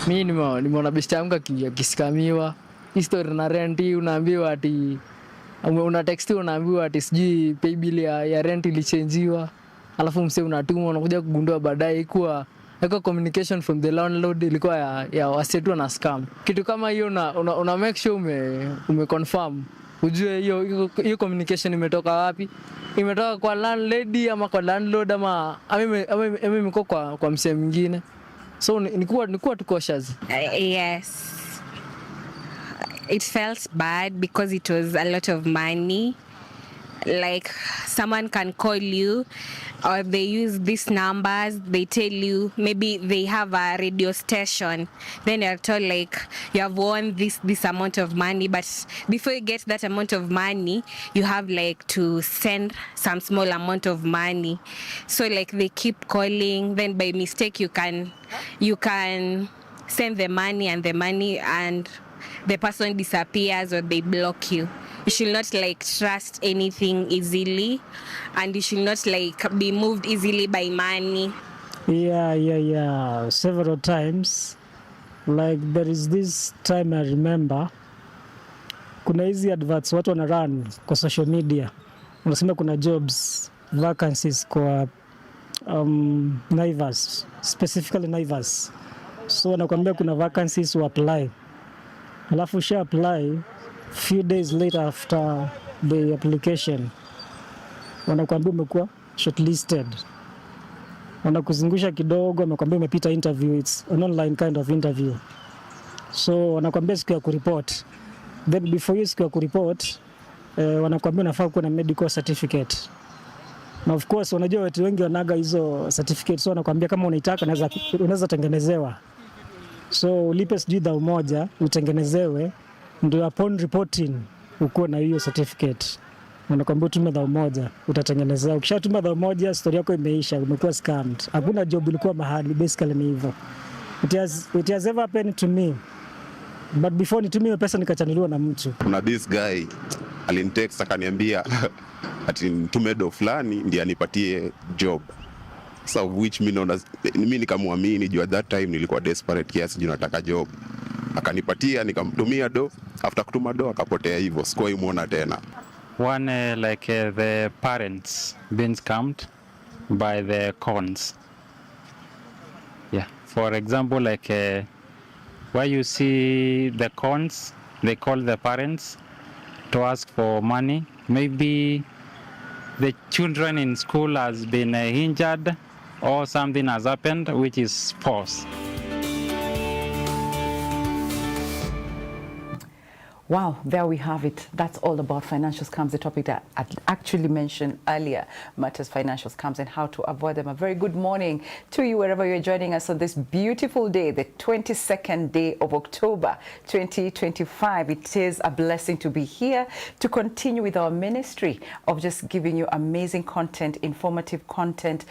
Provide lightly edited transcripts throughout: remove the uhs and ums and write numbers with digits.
Mimi nimeona besti yangu akisikamiwa. History na rent unaambiwa ati una text unaambiwa ati sijui pay bill ya rent ilichangewa. Alafu mse unatuma unakuja kugundua baadaye kuwa communication from the landlord ilikuwa ya wasetu na scam. Kitu kama hiyo una make sure ume confirm. Ujue hiyo communication imetoka wapi? Imetoka kwa landlady ama kwa landlord ama imeko kwa mse mwingine. So nikuwa tu cautious. Yes. It felt bad because it was a lot of money. Like someone can call you or they use these numbers, they tell you maybe they have a radio station, then you're told like you have won this amount of money, but before you get that amount of money you have like to send some small amount of money. So like they keep calling, then by mistake you can send the money and the person disappears or they block you. You should not like trust anything easily, and you should not like be moved easily by money. Yeah. Several times. Like there is this time I remember, kuna hizi adverts watu wana run kwa social media. Unasema kuna jobs, vacancies kwa Naivas, specifically Naivas. So wanakuambia kuna vacancies to apply. Alafu usha apply, few days later after the application wanakuambia umekuwa shortlisted. Wanakuzungusha kidogo, wanakuambia umepita interview, it's an online kind of interview. So wanakuambia siku ya kureport. Then before you siku ya kureport, wanakuambia unafaa kuwa na medical certificate. Na of course wanajua watu wengi wanaga hizo certificates, so wanakuambia kama unaitaka unaweza tengenezewa. So ulipe sijui $1,000 moja utengenezewe, ndio upon reporting uko na hiyo certificate. Wanakuambia tume $1,000 moja utatengenezewa. Ukishatuma $1,000 moja story yako imeisha, umekuwa scammed. Hakuna job ilikuwa mahali, basically ni hivyo. It has ever happened to me. But before nitumie pesa nikachanuliwa na mtu. Kuna this guy alinitext akaniambia ati nitume do fulani ndiye anipatie job. So which mimi nikamwamini juu at that time nilikuwa desperate kiasi juu nataka job. Akanipatia, nikamtumia do, after kutuma do akapotea hivyo, sikuwahi muona tena. One the parents being scammed by the cons. Yeah, for example where you see the cons, they call the parents to ask for money. Maybe the children in school has been injured or something has happened which is false. Wow, there we have it. That's all about financial scams, the topic that I actually mentioned earlier, matters financial scams and how to avoid them. A very good morning to you wherever you're joining us on this beautiful day, the 22nd day of October 2025. It is a blessing to be here to continue with our ministry of just giving you amazing content, informative content,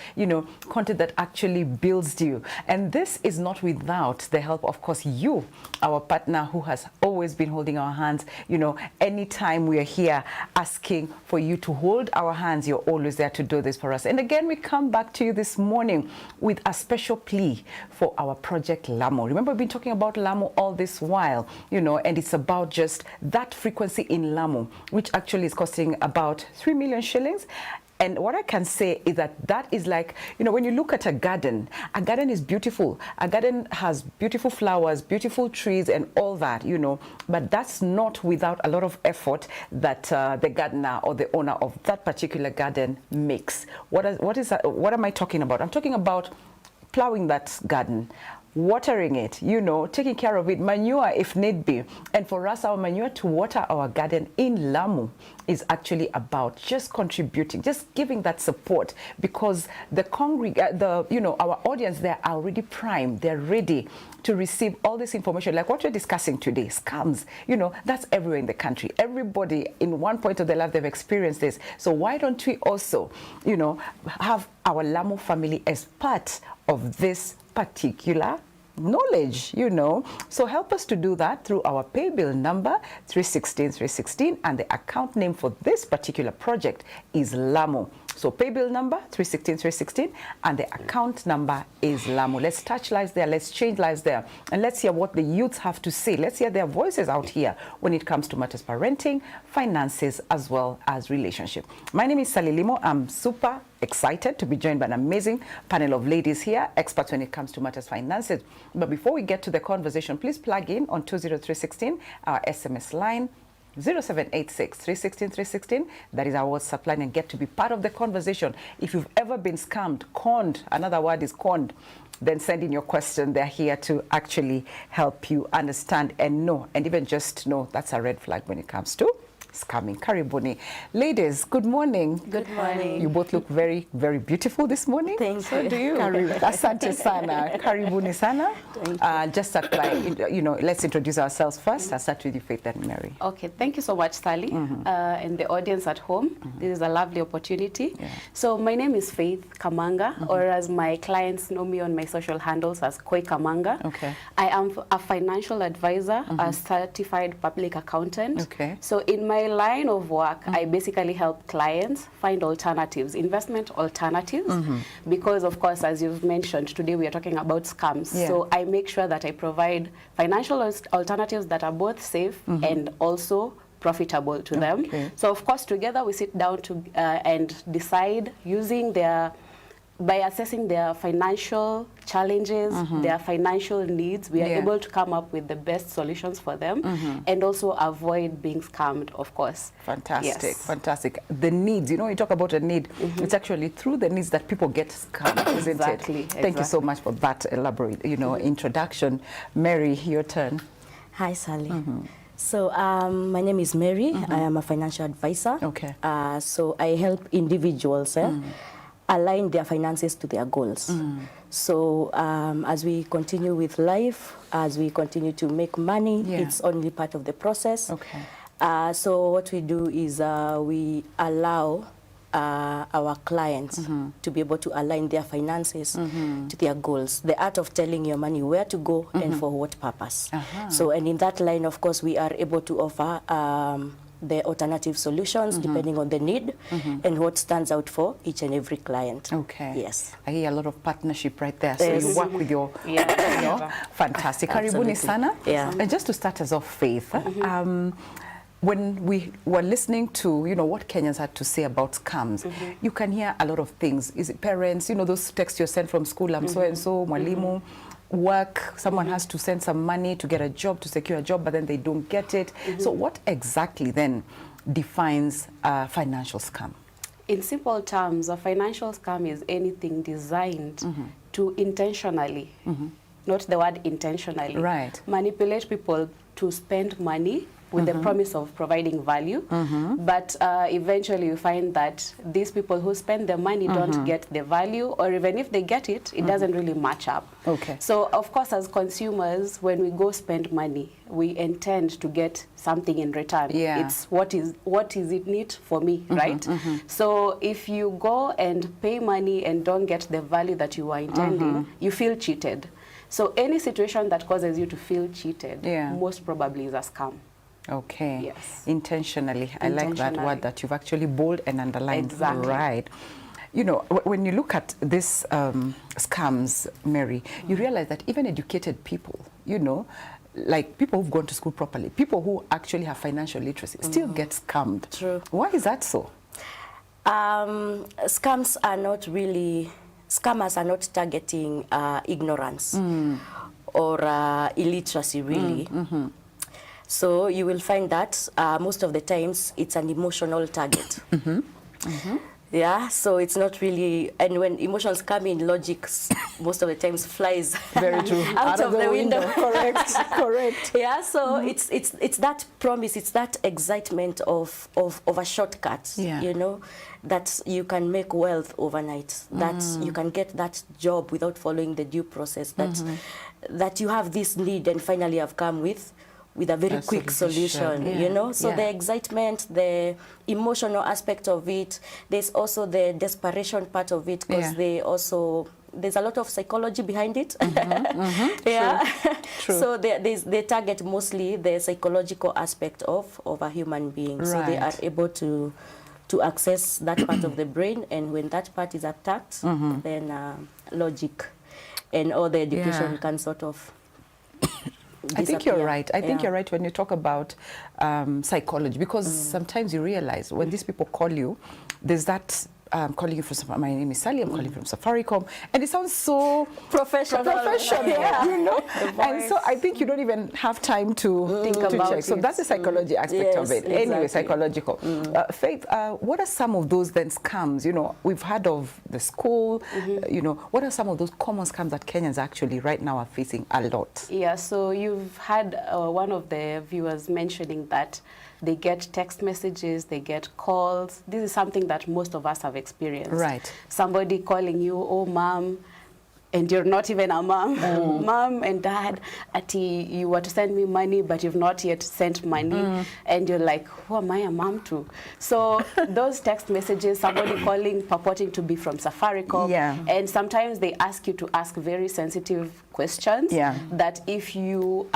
content that actually builds you. And this is not without the help, of course, you, our partner who has always been holding our hands. Anytime we are here asking for you to hold our hands, you're always there to do this for us. And again, we come back to you this morning with a special plea for our project Lamu. Remember, we've been talking about Lamu all this while, and it's about just that frequency in Lamu, which actually is costing about 3 million shillings. And what I can say is that is like, when you look at a garden is beautiful. A garden has beautiful flowers, beautiful trees and all that, but that's not without a lot of effort that the gardener or the owner of that particular garden makes. What am I talking about? I'm talking about plowing that garden, watering it, taking care of it, manure if need be. And for us, our manure to water our garden in Lamu is actually about just contributing, just giving that support, because our audience, they're already primed, they're ready to receive all this information, like what we're discussing today, scams, that's everywhere in the country. Everybody in one point of their life, they've experienced this. So why don't we also, have our Lamu family as part of this particular knowledge, So help us to do that through our pay bill number 316 316, and the account name for this particular project is Lamu. So pay bill number 316 and the account number is Lamu. Let's touch lives there. Let's change lives there. And let's hear what the youths have to say. Let's hear their voices out here when it comes to matters parenting, finances, as well as relationship. My name is Sally Limo. I'm super excited to be joined by an amazing panel of ladies here, experts when it comes to matters finances. But before we get to the conversation, please plug in on 20316, our SMS line, 0786 316 316. That is our WhatsApp line, and get to be part of the conversation. If you've ever been scammed, conned, another word is conned, then send in your question. They're here to actually help you understand and know, and even just know that's a red flag when it comes to scamming. Karibuni. Ladies, good morning. Good morning. You both look very, very beautiful this morning. Thank So you. do you. Asante sana. Karibuni sana. Just start by, let's introduce ourselves first. I'll start with you, Faith and Mary. Okay, thank you so much, Sally, and the audience at home. This is a lovely opportunity. Yeah. So my name is Faith Kamanga, or as my clients know me on my social handles as Koi Kamanga. Okay. I am a financial advisor, a certified public accountant. Okay. So in my line of work, I basically help clients find alternatives, investment alternatives, because of course, as you've mentioned, today we are talking about scams. Yeah. So I make sure that I provide financial alternatives that are both safe and also profitable to them. Okay. So of course, together we sit down to and decide using by assessing their financial challenges, their financial needs, we are able to come up with the best solutions for them and also avoid being scammed, of course. Fantastic, Yes. fantastic. The needs, you talk about a need, it's actually through the needs that people get scammed, isn't Exactly, it? Thank you so much for that elaborate, introduction. Mary, your turn. Hi, Sally. So my name is Mary. I am a financial advisor. Okay. So I help individuals align their finances to their goals. So as we continue with life, as we continue to make money, it's only part of the process. Okay. So what we do is we allow our clients to be able to align their finances to their goals. The art of telling your money where to go and for what purpose. So, and in that line, of course, we are able to offer the alternative solutions depending on the need and what stands out for each and every client. Okay. Yes. I hear a lot of partnership right there. So Yes. you work with your, fantastic. Absolutely. Karibuni sana. Yeah. And just to start us off, Faith, when we were listening to, what Kenyans had to say about scams, you can hear a lot of things. Is it parents, those texts you're sent from school, I'm so-and-so, mwalimu, work, someone has to send some money to get a job, to secure a job, but then they don't get it. So what exactly then defines a financial scam? In simple terms, a financial scam is anything designed to intentionally, not the word intentionally, Right. manipulate people to spend money with the promise of providing value, but eventually you find that these people who spend the money don't get the value, or even if they get it, it doesn't really match up. Okay. So of course, as consumers, when we go spend money, we intend to get something in return. Yeah. It's what is it need for me, right? So if you go and pay money and don't get the value that you are intending, you feel cheated. So any situation that causes you to feel cheated, most probably is a scam. Okay. Yes. Intentionally. I like that word that you've actually bold and underlined. Exactly. Right. When you look at this scams, Mary, you realize that even educated people, like people who've gone to school properly, people who actually have financial literacy, still get scammed. True. Why is that so? Scammers are not targeting ignorance or illiteracy, really. So you will find that most of the times it's an emotional target. Yeah, so it's not really, and when emotions come in, logic most of the times flies Very true. out of the window. Correct, correct. Yeah, so it's that promise, it's that excitement of a shortcut, that you can make wealth overnight, that you can get that job without following the due process, that you have this need and finally have come with a very quick solution, So the excitement, the emotional aspect of it, there's also the desperation part of it, because there's a lot of psychology behind it. Yeah. True. So they target mostly the psychological aspect of a human being. So they are able to to access that part of the brain, and when that part is attacked, then logic and all the education can sort of I think you're right. I think you're right when you talk about psychology, because sometimes you realize when these people call you, there's that calling you from, my name is Sally, I'm calling from Safaricom, and it sounds so professional, you know. And so I think you don't even have time to think about check. So that's the psychology aspect of it. Exactly. Anyway, psychological. Faith, what are some of those then scams? You know, we've heard of the school. You know, what are some of those common scams that Kenyans actually right now are facing a lot? Yeah, so you've had one of the viewers mentioning that they get text messages, they get calls. This is something that most of us have experienced. Right. Somebody calling you, oh, mom, and you're not even a mom. Mom and dad, you were to send me money, but you've not yet sent money. And you're like, who am I a mom to? So those text messages, somebody calling, purporting to be from Safaricom. And sometimes they ask you to ask very sensitive questions that if you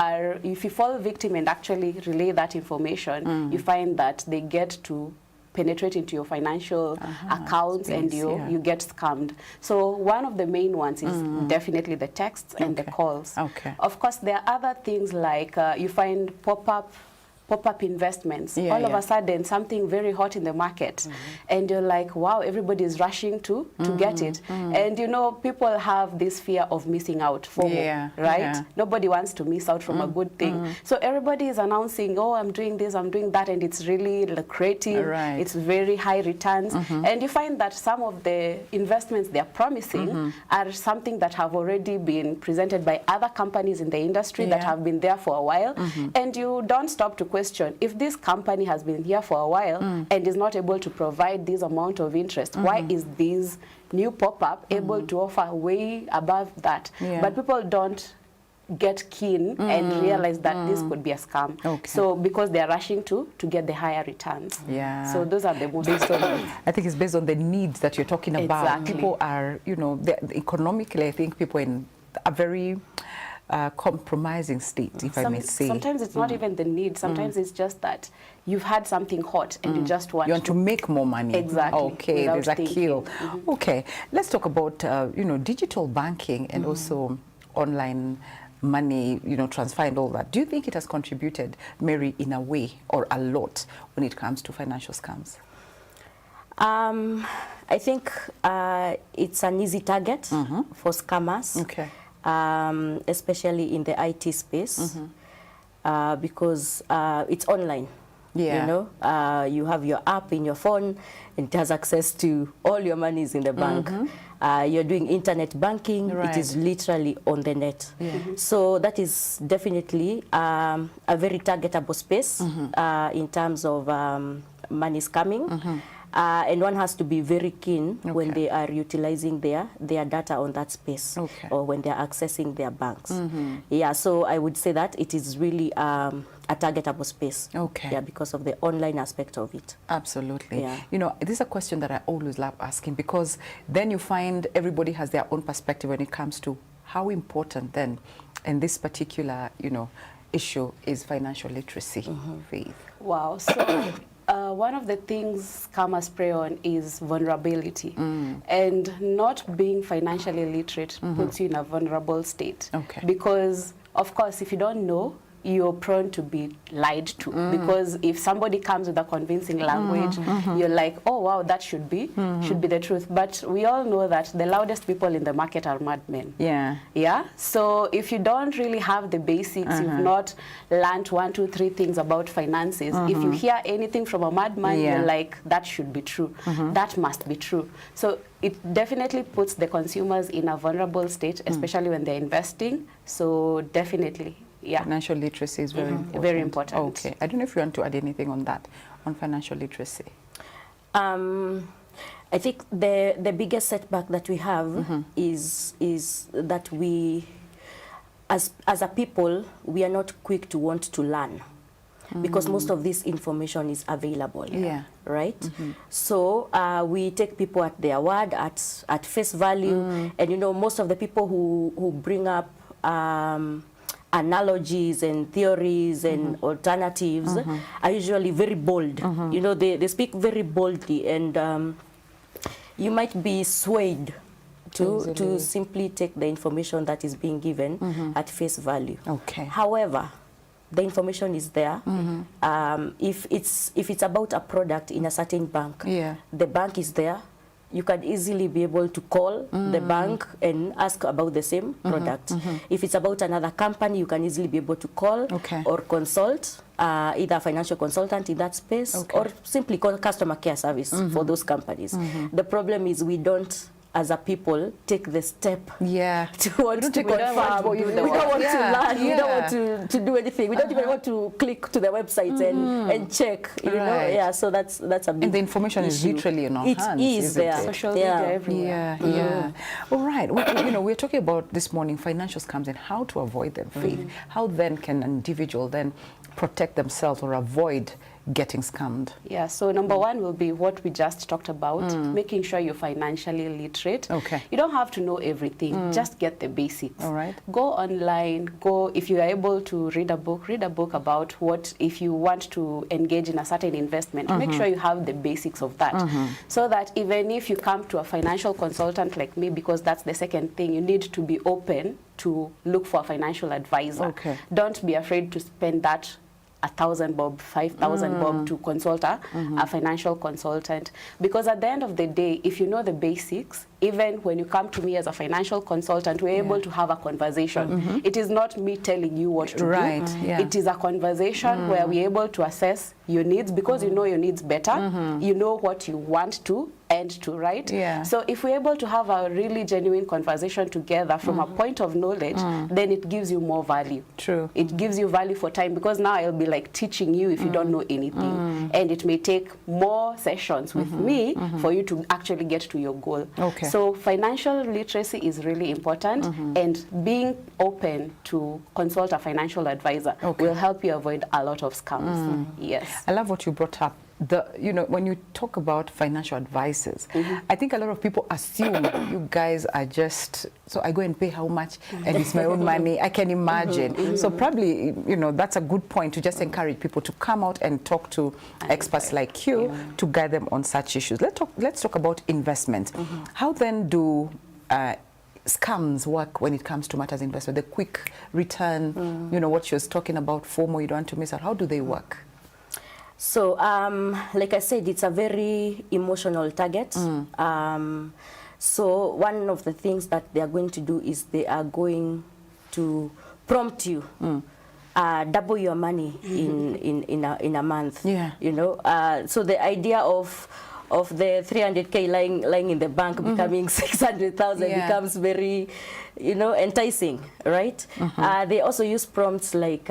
fall victim and actually relay that information, you find that they get to penetrate into your financial accounts and you get scammed. So one of the main ones is definitely the texts and the calls. Of course, there are other things like you find pop-up investments. All of a sudden, something very hot in the market, and you're like, wow, everybody is rushing to get it. And you know, people have this fear of missing out, FOMO, right? Nobody wants to miss out from a good thing. So everybody is announcing, oh, I'm doing this, I'm doing that, and it's really lucrative. It's very high returns. And you find that some of the investments they're promising are something that have already been presented by other companies in the industry that have been there for a while. And you don't stop to question, if this company has been here for a while and is not able to provide this amount of interest, why is this new pop-up able to offer way above that? But people don't get keen and realize that this could be a scam. So because they're rushing to get the higher returns. So those are the most I think it's based on the needs that you're talking about. People are, you know, economically, I think people in a very compromising state, if I may say. Sometimes it's not even the need. Sometimes it's just that you've had something hot and you just want to make more money. Exactly. Okay, there's a kill. Okay, let's talk about you know, digital banking and also online money, you know, transfer and all that. Do you think it has contributed, Mary, in a way or a lot when it comes to financial scams? I think it's an easy target for scammers. Especially in the IT space, because it's online. You know, you have your app in your phone, and it has access to all your monies in the bank. You're doing internet banking, it is literally on the net. So that is definitely a very targetable space in terms of money scamming. And one has to be very keen when they are utilizing their data on that space or when they are accessing their banks. Yeah, so I would say that it is really a targetable space. Yeah, because of the online aspect of it. Absolutely. You know, this is a question that I always love asking, because then you find everybody has their own perspective when it comes to how important then in this particular, you know, issue is financial literacy. Faith. Wow. So one of the things scammers prey on is vulnerability. And not being financially literate puts you in a vulnerable state. Because, of course, if you don't know, you're prone to be lied to. Because if somebody comes with a convincing language, you're like, oh, wow, that should be the truth. But we all know that the loudest people in the market are madmen. Yeah? So if you don't really have the basics, you've not learned 1, 2, 3 things about finances, if you hear anything from a madman, you're like, that should be true. That must be true. So it definitely puts the consumers in a vulnerable state, especially when they're investing. So definitely. Financial literacy is very important. Very important. Okay. I don't know if you want to add anything on that, on financial literacy. I think the biggest setback that we have is that we, as a people, we are not quick to want to learn. Because most of this information is available, right? So we take people at their word, at face value, and you know, most of the people who bring up analogies and theories and alternatives are usually very bold. You know, they speak very boldly, and you might be swayed to simply take the information that is being given at face value. Okay. However, the information is there. If it's about a product in a certain bank, the bank is there. You can easily be able to call the bank and ask about the same product. If it's about another company, you can easily be able to call or consult either a financial consultant in that space or simply call customer care service for those companies. The problem is we don't, as a people, take the step to want to confirm. We don't want to learn. We don't want to do anything. We don't even want to click to the website and check. You know, so that's a big. And the information issue. is literally in our hands. It is there. Social media everywhere. All right. You know, we're talking about this morning financial scams and how to avoid them. Faith, how then can an individual then protect themselves or avoid getting scammed? Yeah, so number one will be what we just talked about, making sure you're financially literate. You don't have to know everything, just get the basics. All right. Go online, if you are able to read a book about what, if you want to engage in a certain investment, make sure you have the basics of that. So that even if you come to a financial consultant like me, because that's the second thing, you need to be open to look for a financial advisor. Don't be afraid to spend that 1,000 bob, 5,000 bob to consult a financial consultant. Because at the end of the day, if you know the basics, even when you come to me as a financial consultant, we're able to have a conversation. It is not me telling you what to do. It is a conversation where we're able to assess your needs, because you know your needs better. You know what you want to end to, right? So if we're able to have a really genuine conversation together from a point of knowledge, then it gives you more value. It gives you value for time, because now I'll be like teaching you if you don't know anything. And it may take more sessions with me for you to actually get to your goal. So financial literacy is really important, and being open to consult a financial advisor will help you avoid a lot of scams. Yes. I love what you brought up. You know, when you talk about financial advisors, I think a lot of people assume you guys are just, so I go and pay how much and it's my own money. I can imagine. So probably, you know, that's a good point to just encourage people to come out and talk to experts like you to guide them on such issues. Let's talk about investment. How then do scams work when it comes to matters investment? The quick return, you know, what she was talking about, FOMO, you don't want to miss out. How do they work? So, like I said, it's a very emotional target. So one of the things that they are going to do is they are going to prompt you, double your money in a month. You know, so the idea of the 300K lying in the bank becoming 600,000 becomes very, you know, enticing, right? They also use prompts like,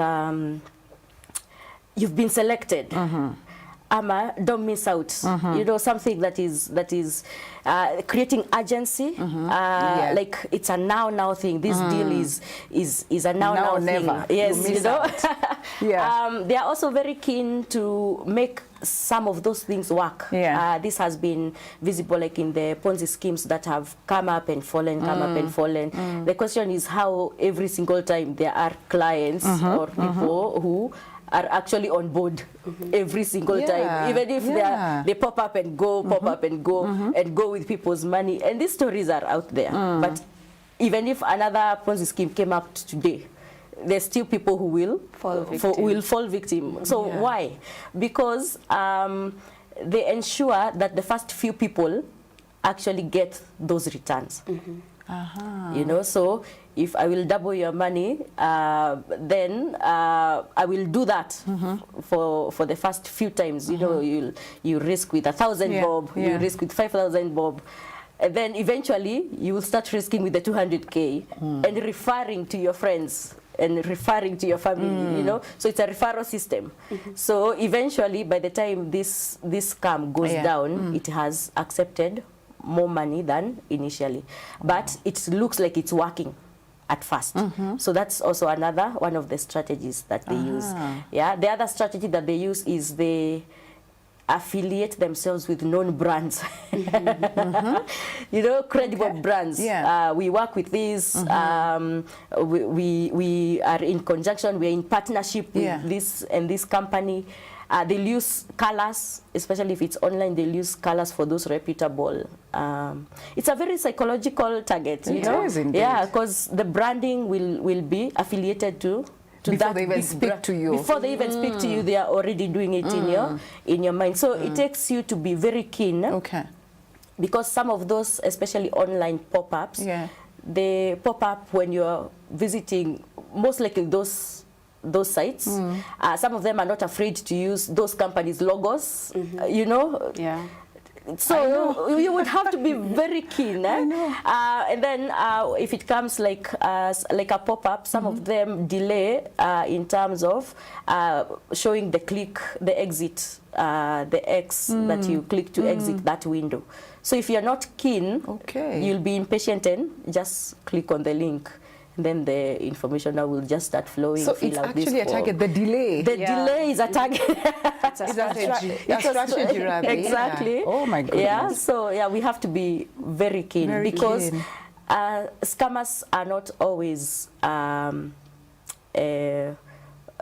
you've been selected. Ama, don't miss out. You know, something that is creating urgency. Like it's a now thing. This deal is a now thing. Yes, you know. They are also very keen to make some of those things work. This has been visible, like in the Ponzi schemes that have come up and fallen, The question is how every single time there are clients or people who are actually on board every single time, even if they pop up and go, and go with people's money. And these stories are out there. But even if another Ponzi scheme came up today, there's still people who will fall victim. So why? Because they ensure that the first few people actually get those returns. You know, so if I will double your money, then I will do that for the first few times. You know, you risk with 1,000 bob, you risk with 5,000 bob. And then eventually you will start risking with the 200K and referring to your friends and referring to your family, you know. So it's a referral system. So eventually, by the time this scam goes down, it has accepted more money than initially. But it looks like it's working at first. So that's also another one of the strategies that they use. The other strategy that they use is affiliate themselves with known brands. You know, credible brands. Yeah. We work with these. We are in conjunction. We are in partnership with this and this company. They'll use colors, especially if it's online. They'll use colors for those reputable. It's a very psychological target. You know? Is indeed. Yeah, because the branding will be affiliated to before that they even big speak to you. Before they even speak to you, they are already doing it in your mind. So it takes you to be very keen. Okay. Because some of those, especially online pop-ups, they pop up when you're visiting, most likely those sites. Some of them are not afraid to use those companies' logos, you know. Yeah. So you would have to be very keen. I know. And then if it comes like a pop-up, some of them delay in terms of showing the exit, the X that you click to exit that window. So if you're not keen, you'll be impatient and just click on the link. And then the information now will just start flowing. So it's actually a target, the delay. The delay is a target. It's a strategy. It's a strategy, rather. Exactly. Yeah. Oh my goodness. Yeah, so we have to be very keen because scammers are not always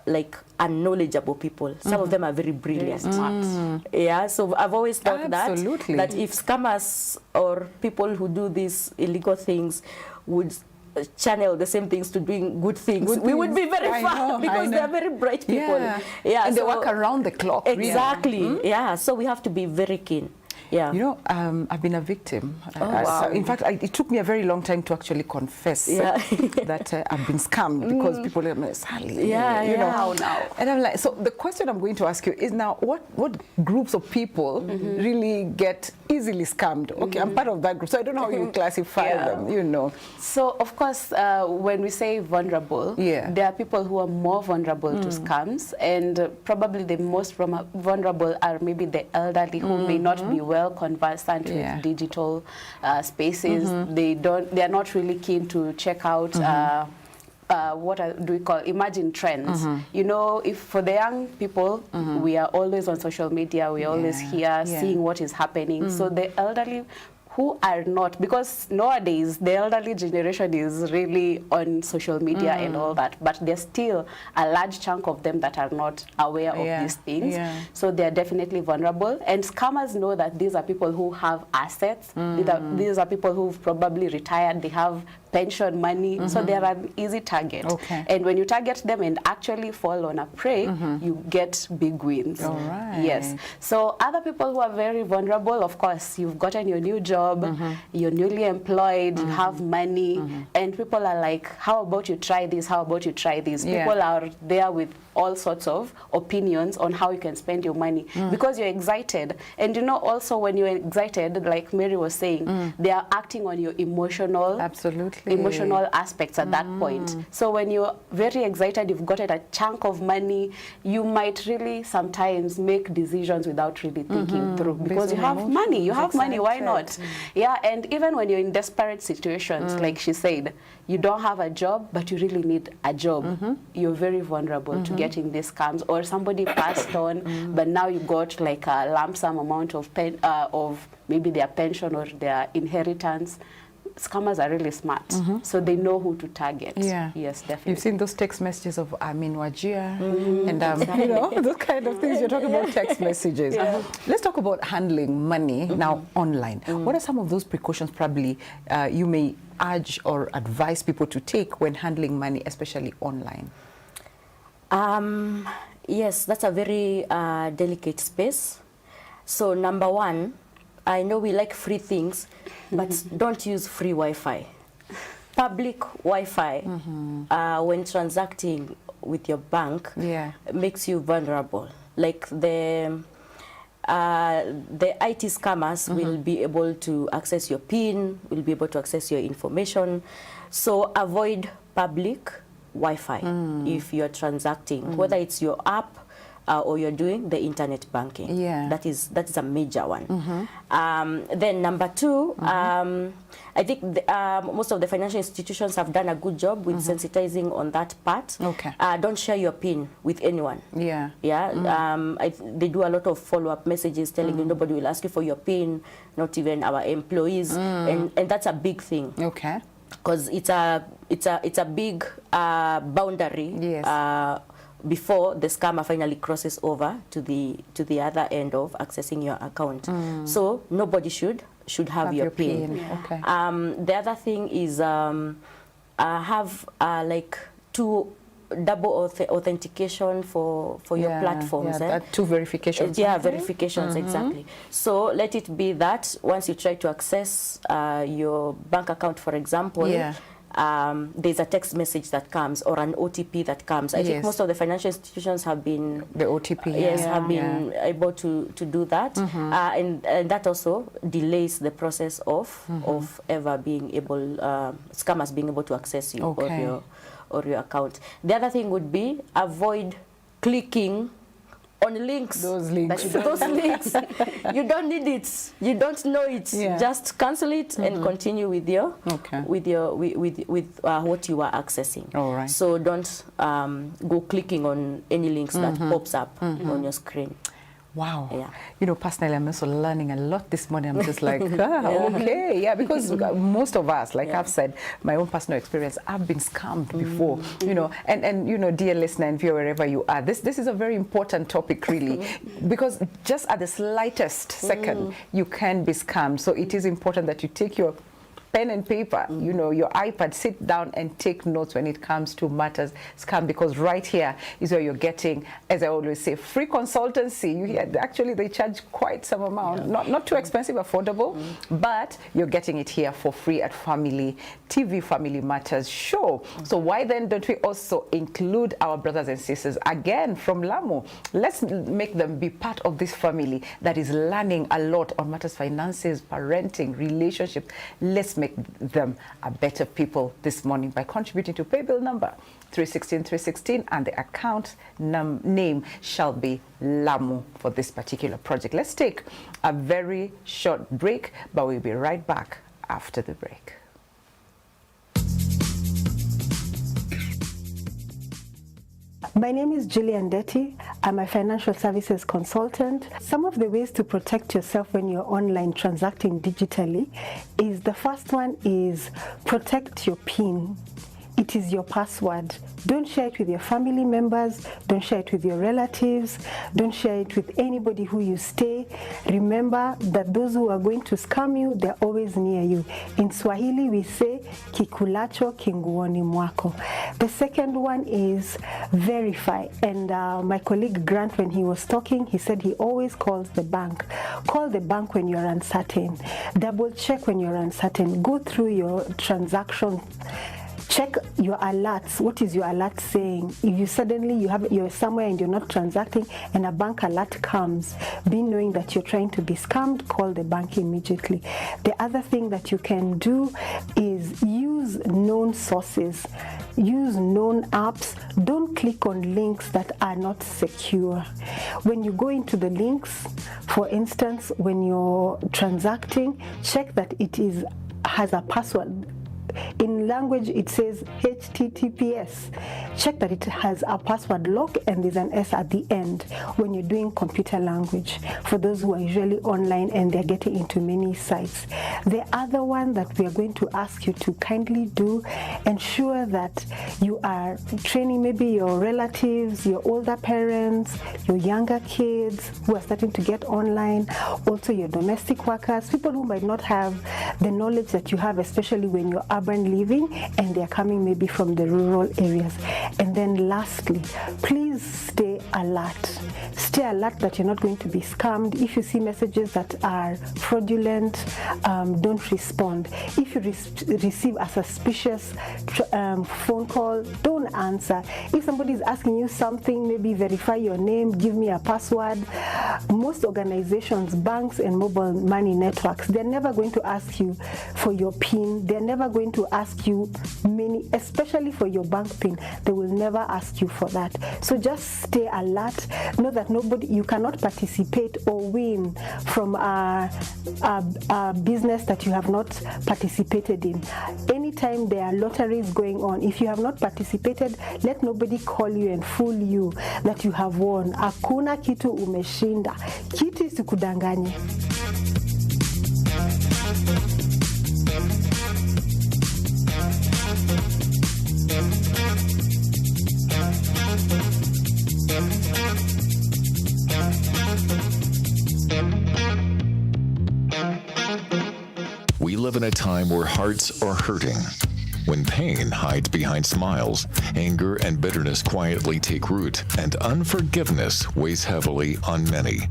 like unknowledgeable people. Some of them are very brilliant. Smart. Yeah, so I've always thought that if scammers or people who do these illegal things would channel the same things to doing good things, we would be very far because they're very bright people. Yeah, and they work around the clock. Exactly. Yeah, so we have to be very keen. Yeah. You know, I've been a victim. In fact, it took me a very long time to actually confess that I've been scammed because people are like, Sally, you know how now. And I'm like, so the question I'm going to ask you is now, what groups of people really get easily scammed? Okay, I'm part of that group, so I don't know how you classify them, you know. So, of course, when we say vulnerable, there are people who are more vulnerable to scams, and probably the most vulnerable are maybe the elderly who may not be well conversant with digital spaces. They are not really keen to check out what do we call emerging trends. You know, if for the young people, we are always on social media, we are always here seeing what is happening. So the elderly who are not, because nowadays the elderly generation is really on social media and all that, but there's still a large chunk of them that are not aware of these things. So they're definitely vulnerable. And scammers know that these are people who have assets. These are people who've probably retired. They have pension money, so they're an easy target. And when you target them and actually fall on a prey, you get big wins. Yes. So other people who are very vulnerable, of course, you've gotten your new job, you're newly employed, you have money, and people are like, how about you try this, how about you try this? People are there with all sorts of opinions on how you can spend your money because you're excited. And you know, also when you're excited, like Mary was saying, they are acting on your emotional aspects at that point. So when you're very excited, you've gotten a chunk of money, you might really sometimes make decisions without really thinking through because you have money. You have money, why not? Yeah, and even when you're in desperate situations, like she said, you don't have a job, but you really need a job. You're very vulnerable to getting these scams, or somebody passed on, but now you got like a lump sum amount of maybe their pension or their inheritance. Scammers are really smart, so they know who to target. Yes, definitely. You've seen those text messages of Amin Wajir and you know, those kind of things. You're talking about text messages. Let's talk about handling money now online. What are some of those precautions probably you may urge or advise people to take when handling money, especially online? Yes, that's a very delicate space. So number one, I know we like free things, but don't use free Wi-Fi. Public Wi-Fi, when transacting with your bank, makes you vulnerable. Like the IT scammers will be able to access your PIN, will be able to access your information. So avoid public Wi-Fi if you're transacting, whether it's your app, or you're doing the internet banking. Yeah. That is a major one. Then number two, I think most of the financial institutions have done a good job with sensitizing on that part. Okay. Don't share your PIN with anyone. Yeah. Yeah. They do a lot of follow-up messages telling you nobody will ask you for your PIN, not even our employees, and that's a big thing. Okay. Because it's a big boundary. Yes. Before the scammer finally crosses over to the other end of accessing your account. So nobody should have your PIN. Yeah. Okay. The other thing is have like two double authentication for your platforms. Two verifications. Yeah, verifications, exactly. So let it be that once you try to access your bank account, for example, there's a text message that comes or an OTP that comes. I think most of the financial institutions have been the OTP. Have been able to do that, and that also delays the process of ever being able scammers being able to access you or your account. The other thing would be avoid clicking on links. Those links. Those links. You don't need it. You don't know it. Yeah. Just cancel it and continue with your what you are accessing. All right. So don't go clicking on any links that pops up on your screen. Wow. Yeah. You know, personally, I'm also learning a lot this morning. I'm just like, okay. Yeah, because most of us, like I've said, my own personal experience, I've been scammed before, you know, and you know, dear listener and viewer, wherever you are, this is a very important topic, really, because just at the slightest second, you can be scammed. So it is important that you take your pen and paper, you know, your iPad, sit down and take notes when it comes to matters scam, because right here is where you're getting, as I always say, free consultancy. You hear, actually they charge quite some amount, not too expensive, affordable, but you're getting it here for free at Family TV, Family Matters Show. So why then don't we also include our brothers and sisters again from Lamu? Let's make them be part of this family that is learning a lot on matters finances, parenting, relationship. Let's make them a better people this morning by contributing to pay bill number 316 and the account name shall be Lamu for this particular project. Let's take a very short break, but we'll be right back after the break. My name is Julian Detty. I'm a financial services consultant. Some of the ways to protect yourself when you're online transacting digitally is, the first one is protect your PIN. It is your password. Don't share it with your family members. Don't share it with your relatives. Don't share it with anybody who you stay. Remember that those who are going to scam you, they're always near you. In Swahili, we say, kikulacho kinguoni mwako. The second one is verify. And my colleague Grant, when he was talking, he said he always calls the bank. Call the bank when you're uncertain. Double check when you're uncertain. Go through your transactions. Check your alerts. What is your alert saying? If you suddenly you're somewhere and you're not transacting and a bank alert comes, be knowing that you're trying to be scammed, call the bank immediately. The other thing that you can do is use known sources. Use known apps. Don't click on links that are not secure. When you go into the links, for instance, when you're transacting, check that it has a password. In language, it says HTTPS. Check that it has a password lock and there's an S at the end when you're doing computer language, for those who are usually online and they're getting into many sites. The other one that we are going to ask you to kindly do, ensure that you are training maybe your relatives, your older parents, your younger kids who are starting to get online, also your domestic workers, people who might not have the knowledge that you have, especially when you're urban living and they're coming maybe from the rural areas. And then lastly, please stay alert. Stay alert that you're not going to be scammed. If you see messages that are fraudulent, don't respond. If you receive a suspicious phone call, don't answer. If somebody is asking you something, maybe verify your name, give me a password. Most organizations, banks and mobile money networks, they're never going to ask you for your PIN. They're never going going to ask you many, especially for your bank PIN. They will never ask you for that. So just stay alert. Know that you cannot participate or win from a business that you have not participated in. Anytime there are lotteries going on, if you have not participated, let nobody call you and fool you that you have won. Hakuna kitu umeshinda. Kitu isikudanganye. We live in a time where hearts are hurting, when pain hides behind smiles, anger and bitterness quietly take root, and unforgiveness weighs heavily on many.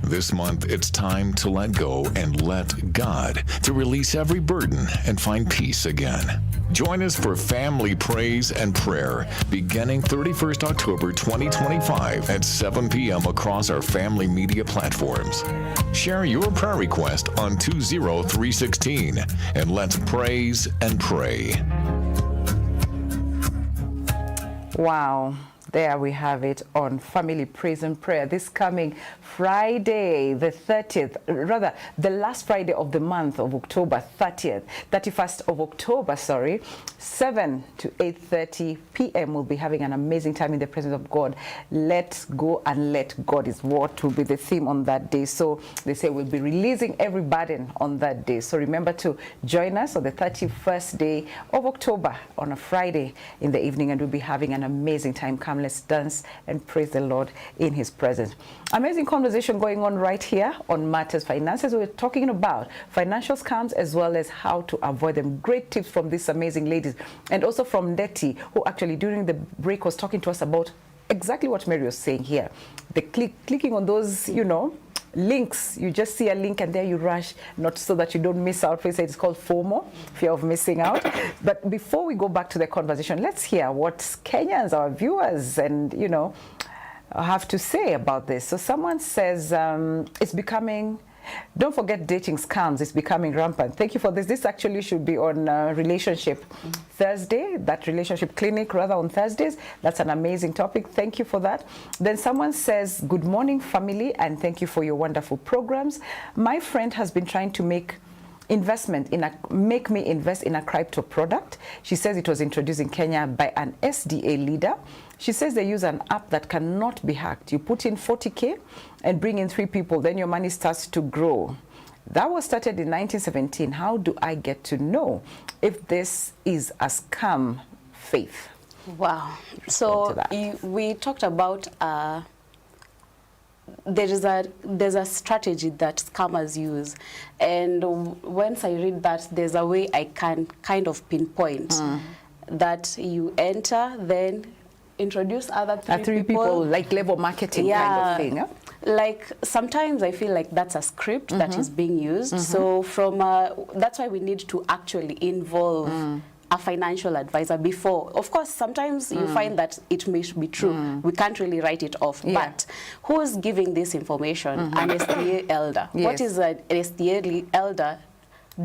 This month, it's time to let go and let God, to release every burden and find peace again. Join us for Family Praise and Prayer, beginning 31st October 2025 at 7 p.m. across our family media platforms. Share your prayer request on 20316 and let's praise and pray. Wow. There we have it on Family Praise and Prayer this coming Friday, the 30th, rather the last Friday of the month of October, 31st of October, 7 to 8:30 p.m. We'll be having an amazing time in the presence of God. Let's go and let God is what will be the theme on that day. So they say we'll be releasing every burden on that day. So remember to join us on the 31st day of October on a Friday in the evening, and we'll be having an amazing time. Come, let's dance and praise the Lord in his presence. Amazing conversation going on right here on Matters Finances. We're talking about financial scams as well as how to avoid them. Great tips from these amazing ladies, and also from Ndeti, who actually during the break was talking to us about exactly what Mary was saying here. The clicking on those, links. You just see a link and there you rush, not so that you don't miss out. It's called FOMO, fear of missing out. But before we go back to the conversation, let's hear what Kenyans, our viewers, and have to say about this. So someone says it's becoming, don't forget dating scams, it's becoming rampant. Thank you for this. This actually should be on Relationship Thursday, that relationship clinic rather on Thursdays. That's an amazing topic. Thank you for that. Then someone says, good morning family, and thank you for your wonderful programs. My friend has been trying to make me invest in a crypto product. She says it was introduced in Kenya by an SDA leader. She says they use an app that cannot be hacked. You put in 40K and bring in 3 people, then your money starts to grow. That was started in 1917. How do I get to know if this is a scam, Faith? Wow. So we talked about there's a strategy that scammers use, and once I read that, there's a way I can kind of pinpoint that you enter, then introduce other three people, like level marketing kind of thing. Like sometimes I feel like that's a script that is being used. So from that's why we need to actually involve a financial advisor before. Of course, sometimes you find that it may be true. We can't really write it off. But who's giving this information? An SDA elder. Yes. What is an SDA elder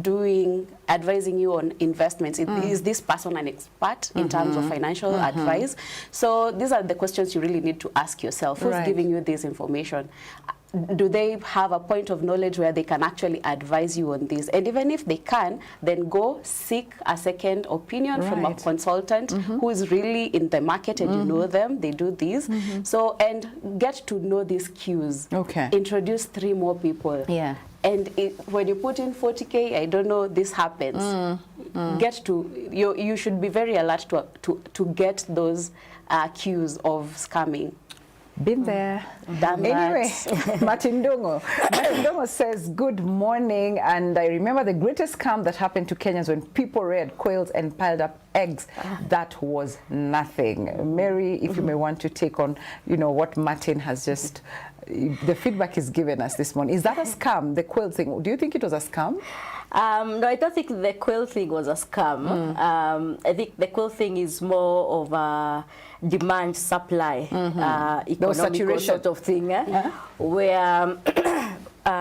doing, advising you on investments? Is this person an expert in terms of financial advice? So these are the questions you really need to ask yourself. Who's giving you this information? Do they have a point of knowledge where they can actually advise you on this? And even if they can, then go seek a second opinion from a consultant who is really in the market and you know them, they do this. So, and get to know these cues. Okay. Introduce 3 more people. Yeah. And when you put in 40K, I don't know, this happens. Get to, you should be very alert to get those cues of scamming. Been there. Anyway, Martin Dongo says, good morning. And I remember the greatest scam that happened to Kenyans when people reared quails and piled up eggs. That was nothing. Mary, if you may want to take on, what Martin has just, the feedback he's given us this morning. Is that a scam, the quail thing? Do you think it was a scam? No, I don't think the quail thing was a scam. I think the quail thing is more of a demand supply economical sort of thing, where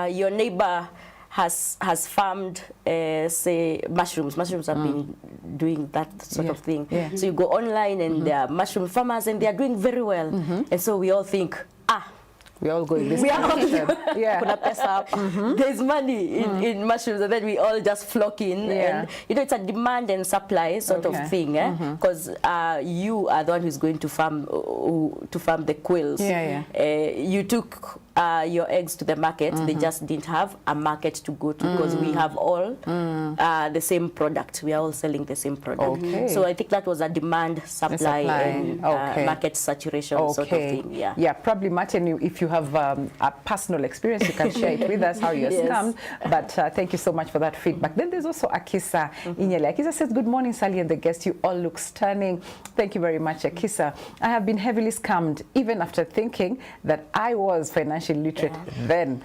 your neighbor has farmed, say, mushrooms. Mushrooms have been doing that sort of thing. So you go online and there are mushroom farmers and they are doing very well. And so we all think, we all go in this direction. There's money in mushrooms, and then we all just flock in. And you know, it's a demand and supply sort of thing, because you are the one who's going to farm the quails. You took your eggs to the market. They just didn't have a market to go to, because we have all the same product. We are all selling the same product. So I think that was a demand, supply, and market saturation sort of thing. Yeah, probably, Martin, if you have a personal experience, you can share it with us how you're scammed. But thank you so much for that feedback. Then there's also Akisa Inyele. Akisa says, good morning, Sally and the guest. You all look stunning. Thank you very much, Akisa. I have been heavily scammed, even after thinking that I was financially literate then.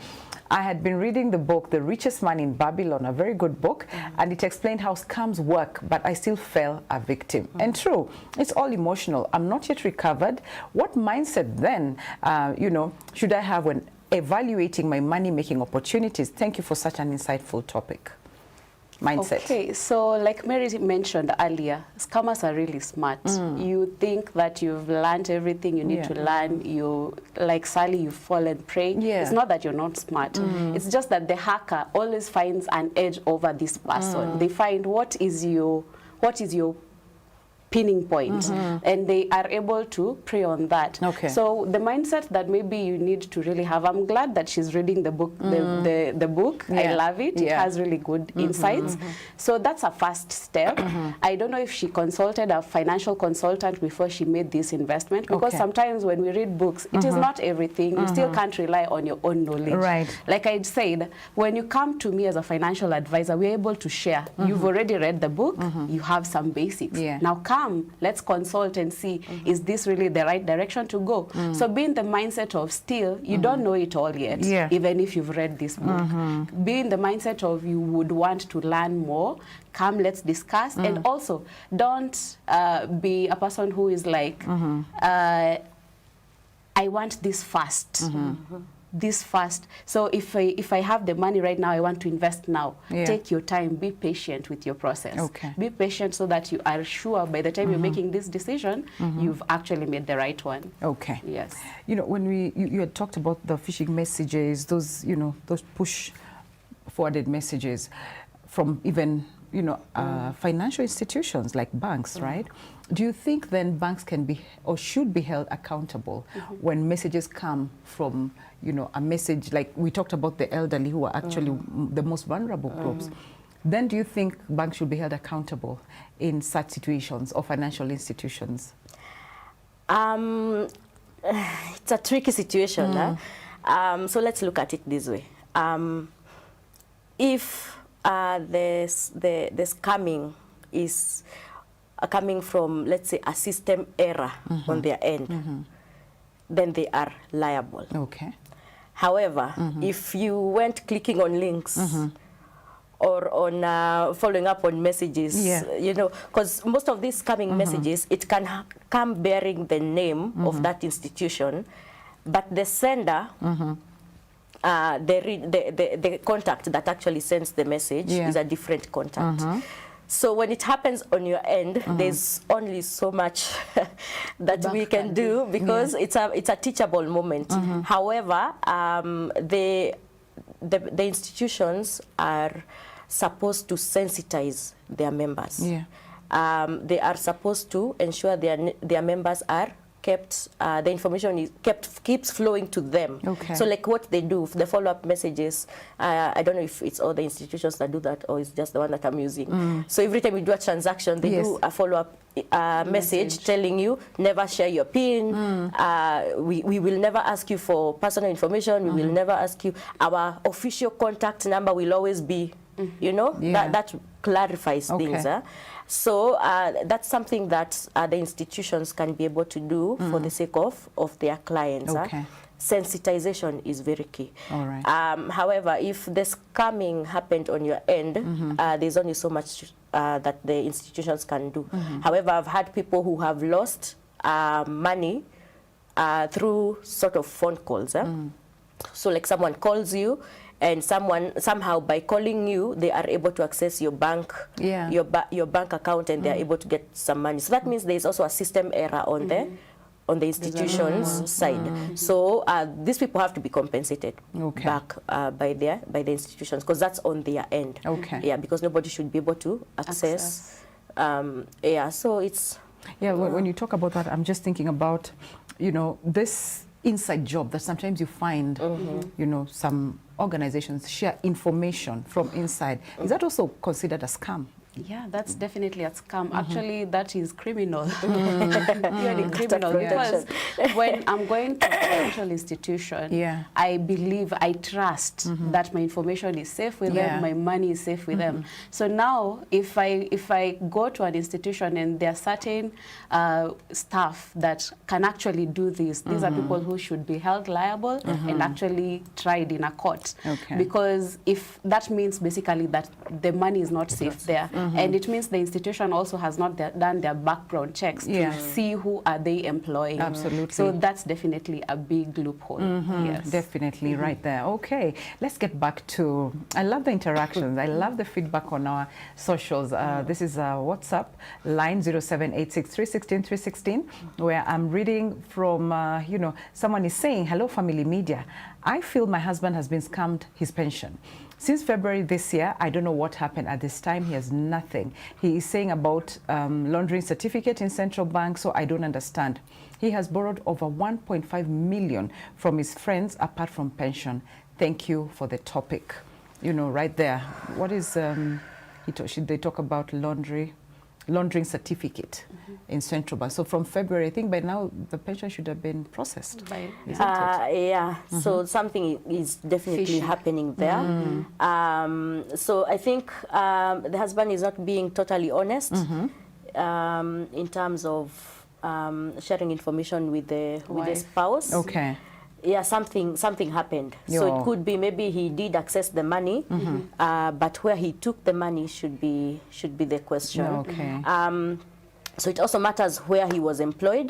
I had been reading the book, The Richest Man in Babylon, a very good book, and it explained how scams work, but I still fell a victim. And true, it's all emotional. I'm not yet recovered. What mindset then, you know, should I have when evaluating my money-making opportunities? Thank you for such an insightful topic. Mindset. Okay, so like Mary mentioned earlier, scammers are really smart. You think that you've learned everything you need to learn. You, like Sally, you fall and prey. It's not that you're not smart. It's just that the hacker always finds an edge over this person. They find what is your pinning point, and they are able to prey on that. So the mindset that maybe you need to really have, I'm glad that she's reading the book, the book. I love it. It has really good insights. So that's a first step. I don't know if she consulted a financial consultant before she made this investment, because sometimes when we read books, it is not everything. You still can't rely on your own knowledge. Like I said, when you come to me as a financial advisor, we're able to share. You've already read the book, you have some basics. Now come, let's consult and see, is this really the right direction to go? So be in the mindset of still, you don't know it all yet, even if you've read this book. Be in the mindset of you would want to learn more. Come, let's discuss. And also, don't be a person who is like, I want this fast. This fast. So if I have the money right now, I want to invest now. Take your time. Be patient with your process. Be patient so that you are sure by the time you're making this decision, you've actually made the right one. Yes. You know, when you had talked about the phishing messages, those, you know, those push forwarded messages from even, you know, financial institutions like banks, right? Do you think then banks can be or should be held accountable when messages come from, you know, a message like we talked about the elderly who are actually the most vulnerable groups? Then do you think banks should be held accountable in such situations or financial institutions? It's a tricky situation. So let's look at it this way. If the scamming is coming from, let's say, a system error on their end, then they are liable. However, if you went clicking on links or on following up on messages, you know, because most of these scamming messages, it can come bearing the name of that institution, but the sender, the contact that actually sends the message is a different contact. So when it happens on your end, there's only so much that we can do, because it's a teachable moment. However, the institutions are supposed to sensitize their members. They are supposed to ensure their members are kept, the information is keeps flowing to them. So like what they do, the follow-up messages, I don't know if it's all the institutions that do that or it's just the one that I'm using. So every time we do a transaction, they do a follow-up message telling you, never share your PIN, we will never ask you for personal information, we will never ask you, our official contact number will always be, you know, that clarifies things. So that's something that the institutions can be able to do for the sake of their clients. Sensitization is very key. However, if the scamming happened on your end, there's only so much that the institutions can do. However, I've had people who have lost money through sort of phone calls. So like someone calls you and somehow by calling you, they are able to access your bank, your bank account, and they are able to get some money. So that means there is also a system error on the institution's side. So these people have to be compensated back by the institutions, because that's on their end. Yeah, because nobody should be able to access. So it's... Yeah, when you talk about that, I'm just thinking about, you know, this inside job that sometimes you find, you know, some organizations share information from inside. Is that also considered a scam? Yeah, that's definitely a scam. Actually, that is criminal. Really criminal. Because when I'm going to a financial institution, I believe, I trust that my information is safe with them, my money is safe with them. So now, if I go to an institution and there are certain staff that can actually do this, these are people who should be held liable and actually tried in a court. Because if that means basically that the money is not safe there, and it means the institution also has not done their background checks to see who are they employing. Absolutely. So that's definitely a big loophole. Yes. Definitely right there. Okay, let's get back to, I love the interactions. I love the feedback on our socials. This is WhatsApp line 0786316316, where I'm reading from, you know, someone is saying, hello family media. I feel my husband has been scammed his pension. Since February this year, I don't know what happened. At this time, he has nothing. He is saying about laundering certificate in central bank, so I don't understand. He has borrowed over 1.5 million from his friends apart from pension. Thank you for the topic. You know, right there. What is, they talk about laundering certificate in central bank. So from February, I think by now the pension should have been processed. So something is definitely happening there. So I think the husband is not being totally honest in terms of sharing information with the spouse. Yeah, something happened. So it could be maybe he did access the money, but where he took the money should be the question. So it also matters where he was employed.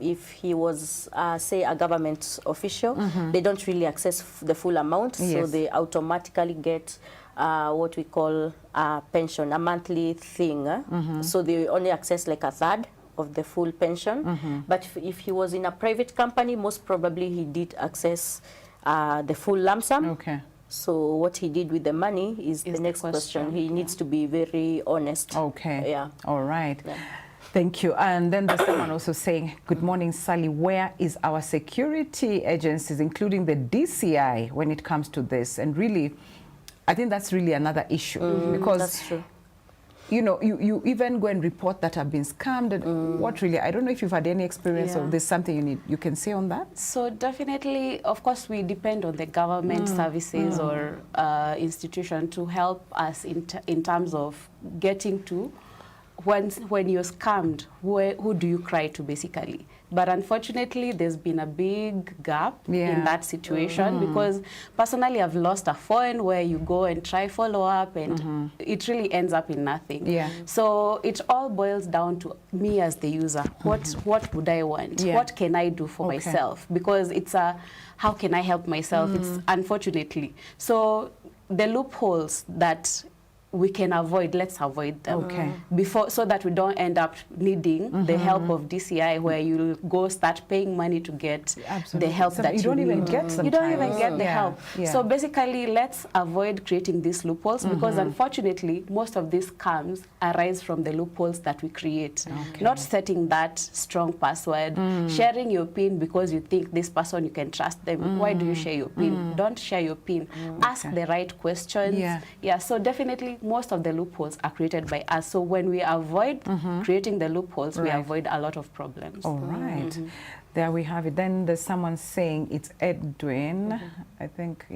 If he was, say, a government official, they don't really access the full amount, so they automatically get what we call a pension, a monthly thing. So they only access like a third of the full pension. But if he was in a private company, most probably he did access the full lump sum. So what he did with the money is the next question. He needs to be very honest. Yeah. All right. Thank you. And then there's someone also saying, good morning, Sally. Where is our security agencies, including the DCI, when it comes to this? And really, I think that's really another issue. Because that's true. You know, you even go and report that have been scammed. And what really, I don't know if you've had any experience of this, something you can say on that? So definitely, of course, we depend on the government services or institution to help us in terms of getting to when you're scammed, who do you cry to basically? But unfortunately, there's been a big gap in that situation because personally, I've lost a phone where you go and try follow up and it really ends up in nothing. So it all boils down to me as the user. What would I want? What can I do for myself? Because it's how can I help myself? It's unfortunately. So the loopholes that we can avoid, let's avoid them before, so that we don't end up needing the help of DCI, where you'll go start paying money to get the help that you don't need. even get sometimes. You don't even get the help. So basically, let's avoid creating these loopholes because unfortunately, most of these scams arise from the loopholes that we create. Not setting that strong password, sharing your PIN because you think this person, you can trust them. Why do you share your PIN? Don't share your PIN. Ask the right questions. So definitely, most of the loopholes are created by us. So when we avoid creating the loopholes, we avoid a lot of problems. All right. There we have it. Then there's someone saying, it's Edwin, I think,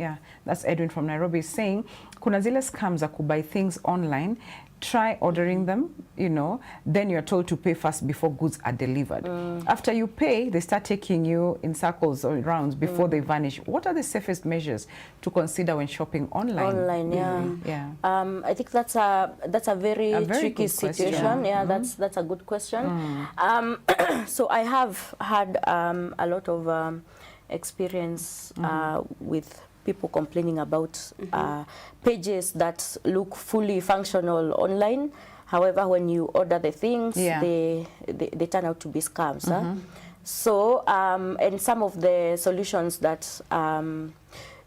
that's Edwin from Nairobi, saying, kuna zile scams za kubuy things online, try ordering them, you know, then you're told to pay first before goods are delivered. After you pay, they start taking you in circles or rounds before they vanish. What are the safest measures to consider when shopping online? I think that's a very tricky situation. That's a good question. So I have had a lot of experience with people complaining about pages that look fully functional online. However, when you order the things, they turn out to be scams. So, and some of the solutions that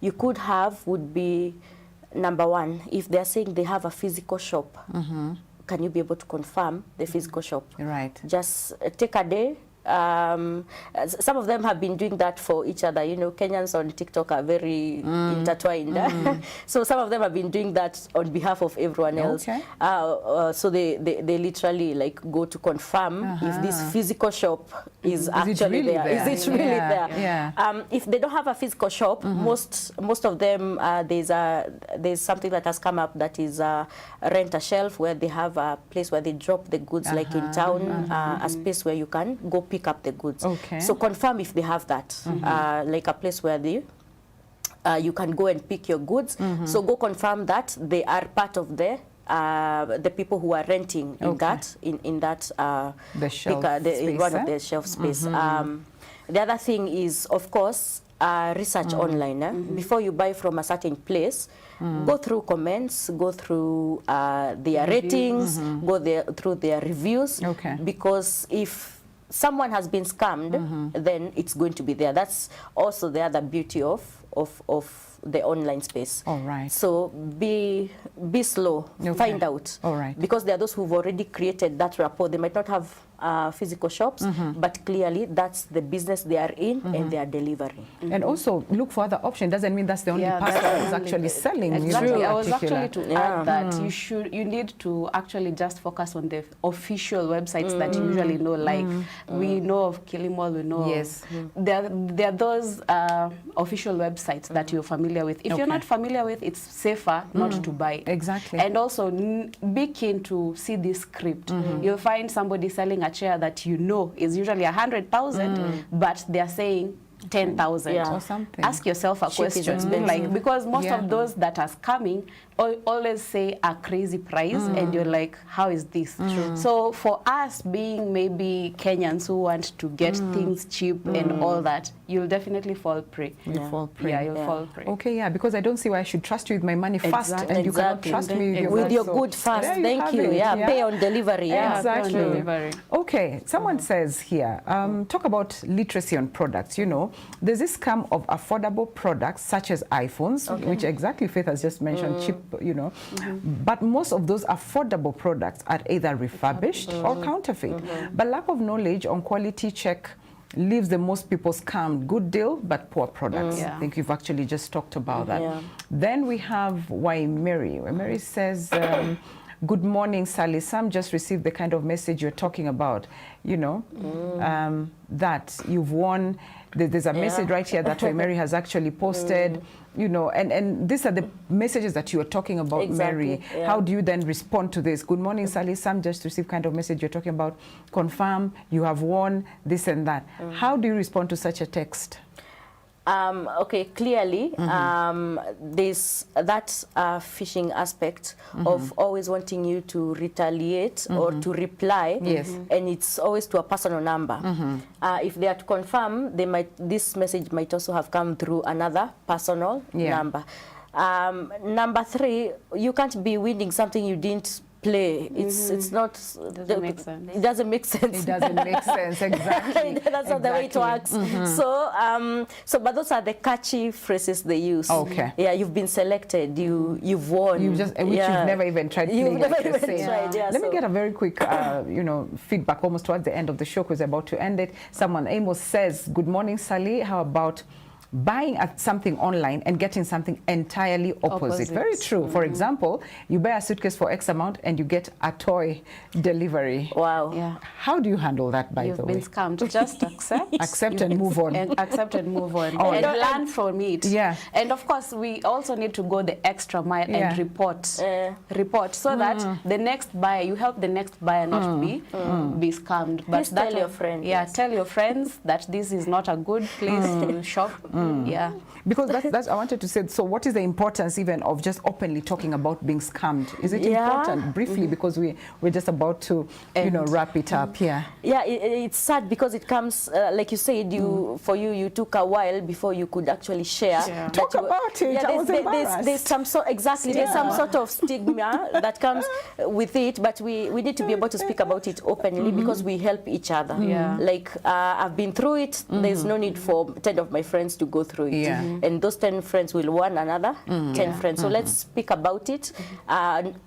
you could have would be, number one, if they're saying they have a physical shop, can you be able to confirm the physical shop? Right. Just take a day. Some of them have been doing that for each other. You know, Kenyans on TikTok are very intertwined. So some of them have been doing that on behalf of everyone else. Okay. So they literally like go to confirm if this physical shop is actually really there. Is it really there? Yeah. If they don't have a physical shop, most of them, there's something that has come up that is rent a shelf, where they have a place where they drop the goods, like in town, a space where you can go pick up the goods. Okay. So confirm if they have that, like a place where they you can go and pick your goods. So go confirm that they are part of the people who are renting in that the shelf in one of the shelf space. The other thing is, of course, research online. Before you buy from a certain place, go through comments, go through their ratings, go through their reviews. Okay. Because if someone has been scammed, then it's going to be there. That's also the other beauty of the online space. All right. So be slow, find out. All right. Because there are those who've already created that rapport. They might not have physical shops, but clearly that's the business they are in and they are delivering. And also look for other options. Doesn't mean that's the only person who's actually selling. Exactly. I was actually to Yeah. add that you need to actually just focus on the official websites that you usually know. Like we know of Kilimall, we know. Yes. There are those official websites that you're familiar with. If you're not familiar with, it's safer not to buy. Exactly. And also be keen to see this script. You'll find somebody selling a chair that you know is usually 100,000, but they're saying 10,000 Yeah. or something. Ask yourself a Cheap is question, expensive. like, because most of those that are coming always say a crazy price, and you're like, how is this? So for us, being maybe Kenyans who want to get things cheap and all that, you'll definitely fall prey. You fall prey. Yeah, you'll fall prey. Okay, yeah, because I don't see why I should trust you with my money fast, Exactly. and you cannot Exactly. trust me with With your so good fast. there you Thank have you. it, Yeah, pay on delivery. Yeah. Exactly. Pay on delivery. Okay, someone says here, talk about literacy on products. You know, there's this scam of affordable products such as iPhones, which exactly Faith has just mentioned, cheap, you know. But most of those affordable products are either refurbished or counterfeit. But lack of knowledge on quality check leaves the most people scammed. Good deal, but poor products. I think you've actually just talked about that. Yeah. Then we have Waimeri. Waimeri says, good morning, Sally. Sam just received the kind of message you're talking about, you know, that you've won. There's a message right here that Mary has actually posted, you know, and these are the messages that you are talking about, Exactly, Mary. yeah. How do you then respond to this? Good morning, Sally. Sam just received kind of message you're talking about. Confirm you have won this and that. How do you respond to such a text? Okay, clearly, there's that phishing aspect of always wanting you to retaliate or to reply, and it's always to a personal number. If they are to confirm, this message might also have come through another personal number. Number 3, you can't be winning something you didn't play. It's not. Doesn't make sense. It doesn't make sense. It doesn't make sense, exactly. That's not the way it works. So, but those are the catchy phrases they use. Okay. Yeah, you've been selected. You've won. You've never even tried playing. You've never like you're even saying. tried. Yeah. Let me get a very quick, you know, feedback almost towards the end of the show because we're about to end it. Someone, Amos, says, good morning, Sally. How about buying something online and getting something entirely opposite? Very true. For example, you buy a suitcase for X amount and you get a toy delivery. Wow. Yeah. How do you handle that, by You've the way? been scammed. Just accept. Accept and move on. And accept and move on. Oh, and yeah. learn from it. Yeah. And of course, we also need to go the extra mile Yeah. and report so that the next buyer, you help the next buyer not be scammed. Please tell your friends. Yeah, tell your friends that this is not a good place to shop Yeah. Because that's I wanted to say, so what is the importance even of just openly talking about being scammed? Is it important? Briefly, because we're just about to, you know, wrap it up. Yeah. Yeah, it's sad because it comes, like you said, for you took a while before you could actually share. Talk about it. Yeah, I was embarrassed. there's some there's some sort of stigma that comes with it, but we need to be able to speak about it openly because we help each other. Yeah. Like I've been through it. There's no need for 10 of my friends to go through it. Yeah. And those 10 friends will warn another 10 friends. So let's speak about it,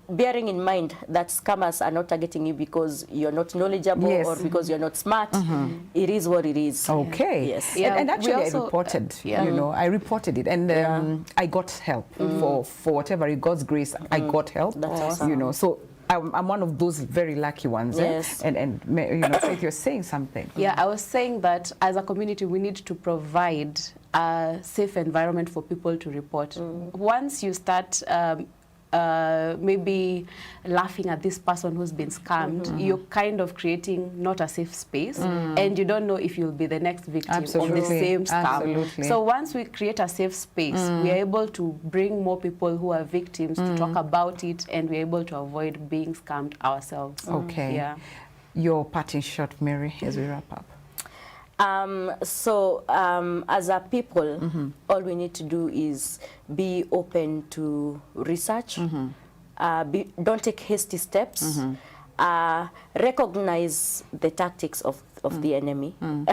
bearing in mind that scammers are not targeting you because you're not knowledgeable or because you're not smart. It is what it is. Okay. Yes. Yeah, and actually we also, I reported, you know, I reported it, and I got help for whatever. In God's grace, I got help. That's awesome. You know, so I'm one of those very lucky ones. Yes. And you know, Faith, you're saying something. Yeah, I was saying that as a community, we need to provide a safe environment for people to report. Once you start maybe laughing at this person who's been scammed, you're kind of creating not a safe space, and you don't know if you'll be the next victim of the same scam. So once we create a safe space, we are able to bring more people who are victims to talk about it, and we're able to avoid being scammed ourselves. Okay. Yeah. Your parting shot, Mary, as we wrap up. As a people, all we need to do is be open to research. Don't take hasty steps. Recognize the tactics of the enemy in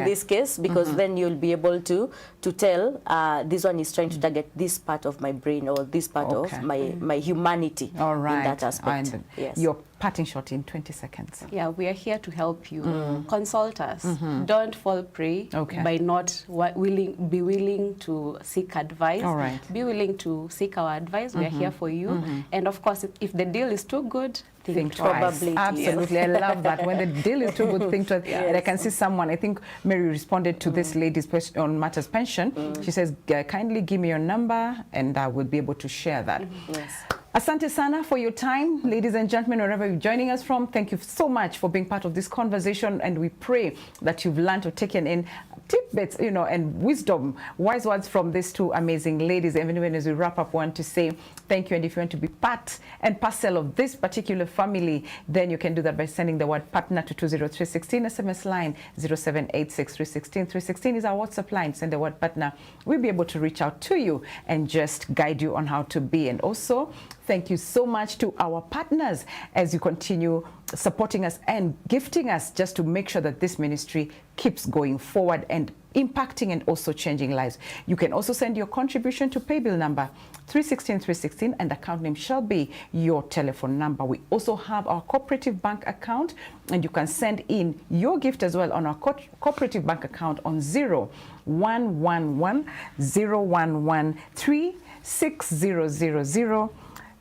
this case, because then you'll be able to tell this one is trying to target this part of my brain or this part of my humanity. All right. In that aspect. And yes. your parting shot in 20 seconds. Yeah, we are here to help you. Consult us. Don't fall prey by not be willing to seek advice. All right. Be willing to seek our advice. We are here for you. And of course, if the deal is too good, think twice. Probably. Absolutely. Yes. I love that. When the deal is too good, think twice. And I can see someone, I think Mary responded to this lady's question on Matters Pension. She says, kindly give me your number and I will be able to share that. Yes. Asante sana for your time, ladies and gentlemen, wherever you're joining us from. Thank you so much for being part of this conversation, and we pray that you've learned or taken in tidbits, you know, and wisdom, wise words from these two amazing ladies. And even as we wrap up, I want to say thank you. And if you want to be part and parcel of this particular family, then you can do that by sending the word partner to 20316, SMS line 0786 316 316 is our WhatsApp line. Send the word partner. We'll be able to reach out to you and just guide you on how to be. And also, thank you so much to our partners as you continue supporting us and gifting us just to make sure that this ministry keeps going forward and impacting and also changing lives. You can also send your contribution to paybill number 316 and account name shall be your telephone number. We also have our cooperative bank account, and you can send in your gift as well on our cooperative bank account on 0111 011 3600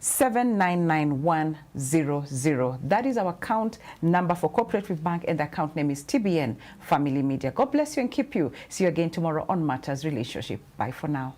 799100. That is our account number for Cooperative Bank, and the account name is TBN Family Media. God bless you and keep you. See you again tomorrow on Matters Relationship. Bye for now.